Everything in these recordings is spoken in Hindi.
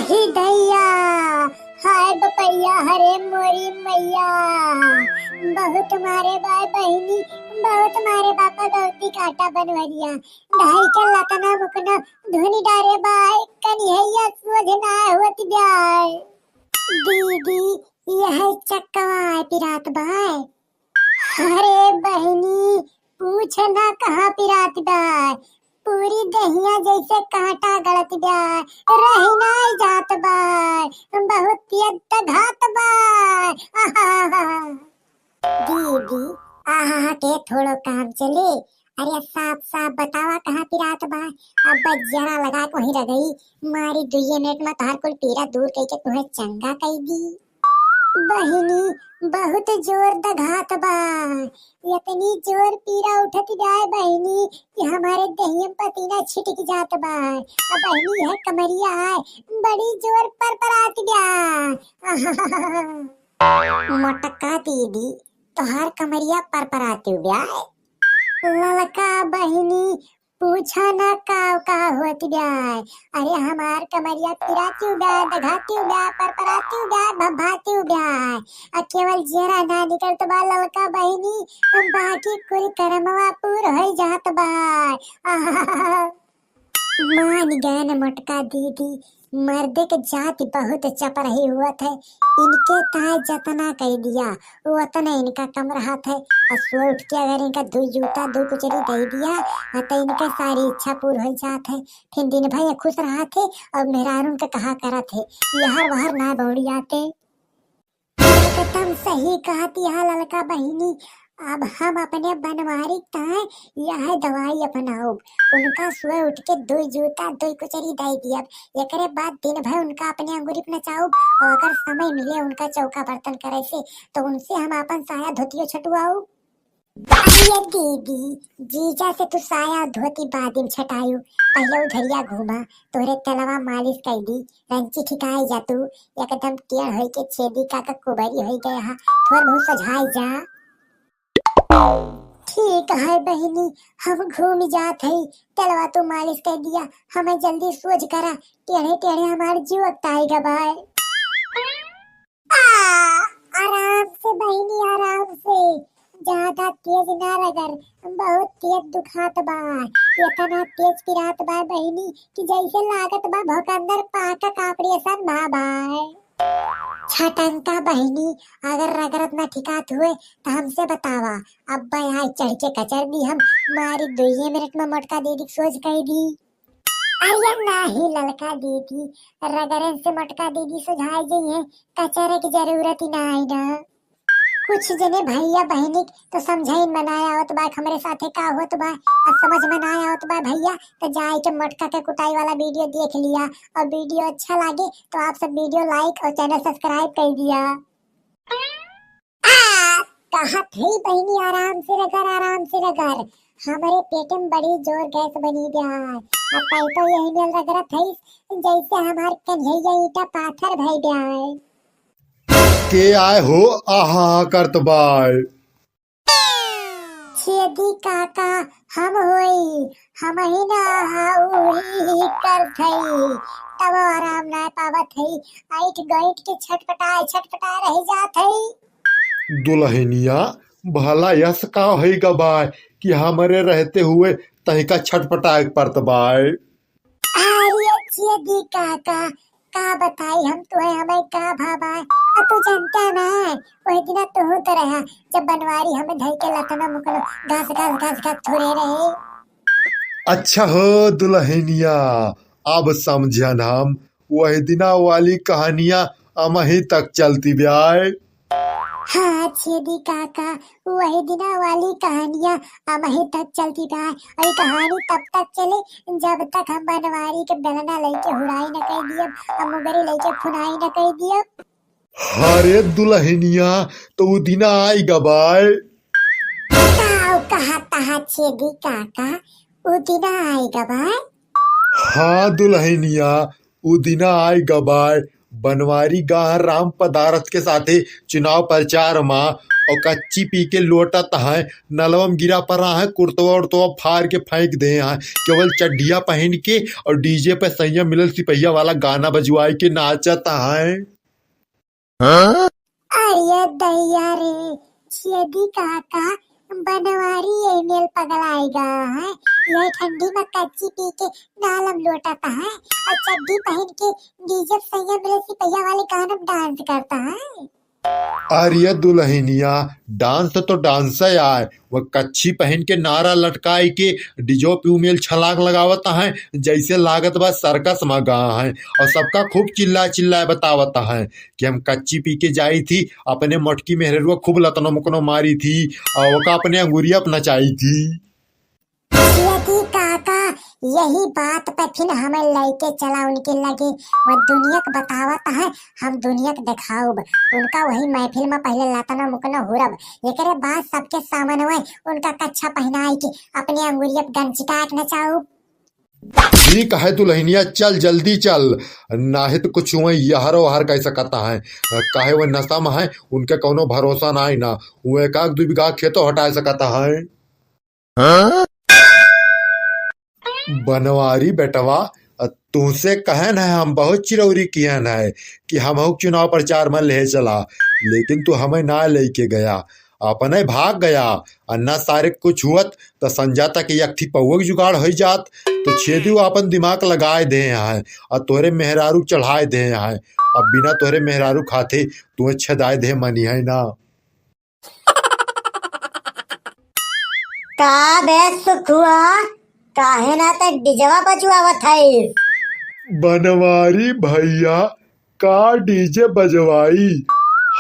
अहि दैया, हाय बपैया, हरे मोरी मैया। बहुत मारे बाय बहिनी, बहुत मारे बापा गौती काटा बनवरिया। ढाई के लतना मुकना धुनी डारे बाय कन्हैया सोझना होत जाय। दीदी यह चक्कवा पिरात बाय। अरे बहनी पूछ ना कहाँ पिरात बाय। पूरी दहिया जैसे कांटा गलत बाय, रही नाय जात बाय, बहुत पियत घात बाय। दीदी आहा के थोड़ो काम चले। अरे साफ साफ बतावा कहाँ पिरात बाय। अब जरा लगा को ही रह गई मारी 2 मिनट में तोहर कुल पीरा दूर कई के तुम्हें चंगा कई दी। बहिनी बहुत जोर दघात बा, इतनी जोर पीरा उठत जाए बहिनी कि हमारे दहियम पसीना छिटक जात बा। अब बहिनी है कमरिया है बड़ी जोर पर परात गया। मोटका दीदी तोहार कमरिया पर पराती ब्या। ललका बहिनी पूछा ना का होत जाए। अरे हमार कमरिया पिराती ब्या, दघाती ब्या, परपराती ब्या, भभाती ब्या। केवल जरा ना निकल तो बा ललका बहिनी, बाकी कुल करमवा पूर हो जात बा। मान गए न मोटका दीदी, मर्दे के जाति बहुत चपरही हुआ है। इनके ताए जतना कह दिया उतना इनका कम रहा था। सो उठ के अगर इनका 2 जूता 2 कुचरी दे दिया तो इनके सारी इच्छा पूरी हो जात है। फिर दिन भर खुश रहा थे और मेहरारून के कहा करा थे यहर वहर ना दौड़ी आते। एकदम सही कहती है ललका बहिनी। अब हम अपने बनवारी ताए यह दवाई अपनाओ। उनका सुबह उठ के 2 जूता 2 कुचरी दे दिया। एकरे बाद दिन भर उनका अपने अंगूरी पे नचाओ और अगर समय मिले उनका चौका बर्तन करे से तो उनसे हम अपन साया धोतियो छटवाओ। अरे दीदी जीजा से तू साया धोती बाद में छटायू, पहले उधरिया घूमा तोरे तलवा मालिश कर दी, रंची ठिकाई जा तू एकदम टेढ़ होई के छेदी का कुबरी हो गया। थोड़ा बहुत सझाई जा। ठीक है बहिनी हम घूम जात है, तलवा तो मालिश कर दिया, हमें जल्दी सोच करा टेढ़े टेढ़े हमारे जीवक आएगा भाई। आराम से बहिनी आराम से, ज्यादा तेज ना रगर, बहुत तेज दुखात बा। इतना तेज पिरात बा बहिनी कि जैसे लागत बा भोकंदर पाका कापड़ी सन बा भाई। छटंका बहिनी अगर रगरत ना ठिकात हुए तो हमसे बतावा। अब यहाँ चढ़ के कचर दी हम मारी 2 मिनट में मोटका दीदी सोच कही दी। अरे नहीं ललका दीदी रगरन से मोटका दीदी सुझाई जाइए, कचरे की जरूरत ही ना आई ना। कुछ जने भैया बहनी तो समझाइन मनाया आवत बा हमरे साथे का होत बा, और समझ में ना आवत बा भैया तो जाए के मटका के कुटाई वाला वीडियो देख लिया। और वीडियो अच्छा लगे तो आप सब वीडियो लाइक और चैनल सब्सक्राइब कर दिया। कहा थे बहनी आराम से रगर, हमारे पेट में बड़ी जोर गैस बनी गया। अब तो यही मिल रगरत है जैसे हमार कन्हैया ईटा पाथर भई गया। के आए हो आहा करत बाय। छेदी काका हम होई, हम ही ना उही करत हई, तब आराम ना पावत हई, आइट गइट के छटपटाए रह जात हई। दुल्हनिया भला यस का है गबाय कि हमरे रहते हुए तहिका छटपटाए पड़त बाय। अरे छेदी काका का बताई हम तुम्हें, हमें का भाबाय। तू जानता ना वही दिन तू तो रहा जब बनवारी हमें धई के लतना मुकलो घास थोड़े रहे। अच्छा हो दुल्हनिया अब समझन हम, वही दिना वाली कहानियां अमही तक चलती ब्याय। हाँ छेदी काका वही दिना वाली कहानियां अमही तक चलती बा। और कहानी तब तक चले जब तक हम बनवारी के बेलना लेके हुड़ाई न कर दियब और मुगरी लेके खुनाई न कर दियब। अरे दुल्हनिया तो उ दिना आई गबाय। कहा तहा छेदी काका उ दिना आई गबाय। हाँ दुल्हनिया उ दिना आई गबाय। बनवारी गाह राम पदारथ के साथे चुनाव प्रचार में और कच्ची पी के लोटत है, नलवा में गिरा पड़ा है, कुर्तवा उर्तवा फाड़ के फेंक दे हैं, केवल चड्डिया पहन के और डीजे पे सैया मिलल सिपहिया वाला गाना बजवाई के नाचत है। अरे दैया रे, छेदी काका बनवारी ईमेल पगलाएगा है। ये ठंडी में कच्ची पी के नालम लोटाता है और चड्डी पहन के डीजे सैया मिले सिपहिया वाले गाना में डांस करता है। अरे दुल्हनिया, डांस तो डांस है यार, वो कच्छी पहन के नारा लटकाई के डिजो पे मेल छलाक लगावता है, जैसे लागत बा सर्कस में गा है, और सबका खूब चिल्ला चिल्ला बतावता है कि हम कच्ची पी के जाई थी, अपने मटकी मेहरुआ खूब लतनो मुकनो मारी थी और वो अपने अंगुरिया अपना नचाई थी। यदि काका यही बात पे फिर हमें लेके चला उनके लगे, वो दुनिया को बतावत है, हम दुनिया को दिखाऊब उनका वही महफिल में पहले लातना मुकना हुरब, एकरे बाद सबके सामने हुए उनका कच्छा पहनाई के अपने अंगुरिया गंचिका के नचाऊ। ठीक है दुल्हनिया, चल जल्दी चल, नाहे तो कुछ हुए यहर वहर कैसा कहता है, काहे वो नशा में है, उनके कोनो भरोसा ना है ना, वो एक आग 2 बीघा खेतो हटा सकता है। बनवारी बेटवा, तुमसे कहन है, हम बहुत चिरौरी कियन है कि हम चुनाव प्रचार में ले चला, लेकिन तू हमें ना लेके गया, अपने भाग गया, अन्ना सारे कुछ हुअत तो संजाता कि यकथी पौक जुगाड़ हो जात, तो छेदी वो अपन दिमाग लगाए दे हैं और तोरे मेहरारू चढ़ाए दे हैं, अब बिना तोरे मेहरारू खाते तुम्हें छदाए दे मनी है ना। का बे सुखुआ, काहे ना त डिजवा बजवावत है। बनवारी भैया, का डीजे बजवाई,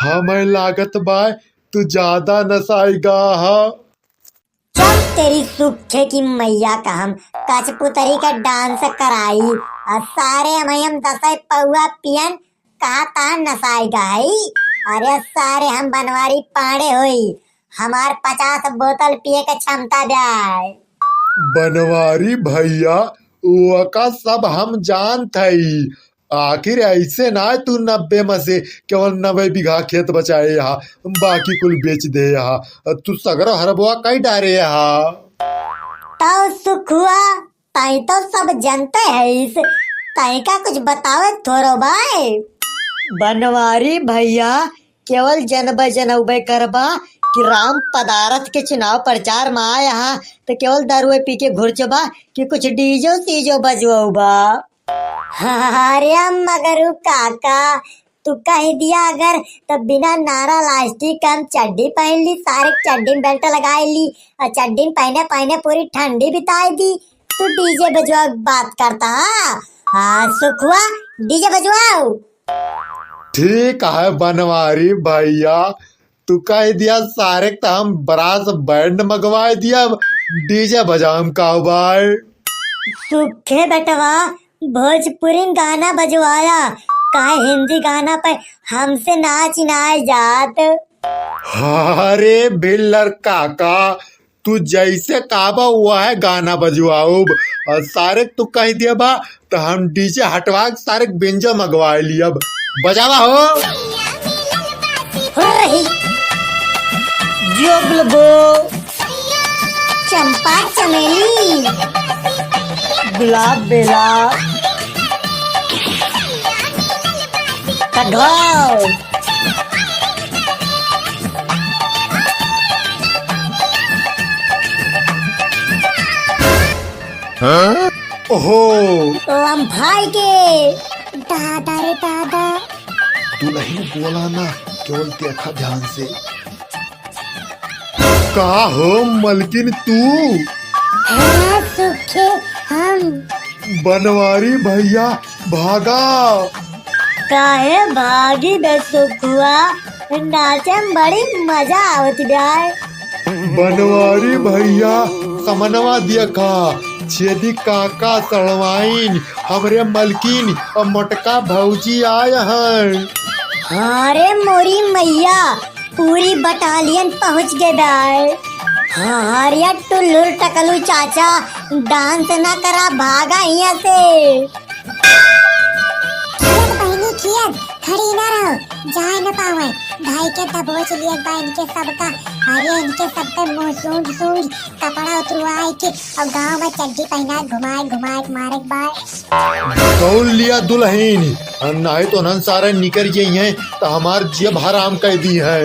हमें लागत बा तू ज्यादा नसाएगा हा। चल तेरी सुखे की मैया का हम कचपुतरी का डांस कराई और सारे हम दसाई पौआ पियन कहा ता नसाएगा है। अरे सारे हम बनवारी पाड़े हुई, हमार 50 बोतल पिए का क्षमता ब्याय। बनवारी भैया, वो का सब हम जानत हई, आखिर ऐसे ना तू 90 में से केवल 90 बीघा खेत बचाए यहाँ, बाकी कुल बेच दे यहाँ, तू सगरो हरबुआ कई डारे यहाँ। तो सुखुआ ताई तो सब जानते है, ताई का कुछ बतावे थोरो भाई। बनवारी भैया, केवल जनबे जनउबे करबा कि राम पदारथ के चुनाव प्रचार में आया हा, तो केवल दारुए पी के घुरचबा कि कुछ डीजो सीजो बजवाऊबा। अरे मगरू काका, तू कह दिया अगर तो बिना नारा लास्टिक हम चड्डी पहन ली, सारे चड्डी में बेल्ट लगाई ली और चड्डी पहने पहने पूरी ठंडी बिताई दी, तू डीजे बजवा बात करता। हाँ सुखुआ, डीजे बजवाओ। ठीक है बनवारी भैया, तू कह दिया सारे तो हम बरात बैंड मंगवा दिया, डीजे बजाम का भाई। सुखे बेटवा भोजपुरी गाना बजवाया, काहे हिंदी गाना पे हमसे नाच नाच जात। अरे बिल्लर काका, तू जैसे काबा हुआ है गाना बजवाओ, और सारे तू कह दिया बा तो हम डीजे हटवा सारे बेंजा मंगवा लिया, बजावा हो। चंपा चमेली गुलाब बेला कढ़ाओ, ओहो लम्भाई के दादा रे दादा। तू नहीं बोला ना, केवल देखा ध्यान से। का हो मलकिन तू? हाँ सुखे हम। बनवारी भैया भागा। काहे भागी बे सुखुआ, नाचे में बड़ी मजा आवत जाए। बनवारी भैया समनवा देखा, छेदी काका सड़वाइन हमरे मलकिन और मोटका भौजी आए हैं। अरे मोरी मैया, पूरी बटालियन पहुंच गए दाए। हाँ रे टुल्लुर टकलू चाचा, डांस ना करा, भागा यहाँ से। बहनी खियत खड़ी ना रहो, जाए न पावे। भाई के दबोच लिया बा इनके सबका। अरे इनके सबके मुंह सूंघ सूंघ कपड़ा उतरवाए के और गांव में चड्डी पहना घुमाए घुमाए मारे बार। कौन लिया दुल्हन, नहीं तो नन सारे निकल गई हैं तो हमार जेब हराम कर दी है।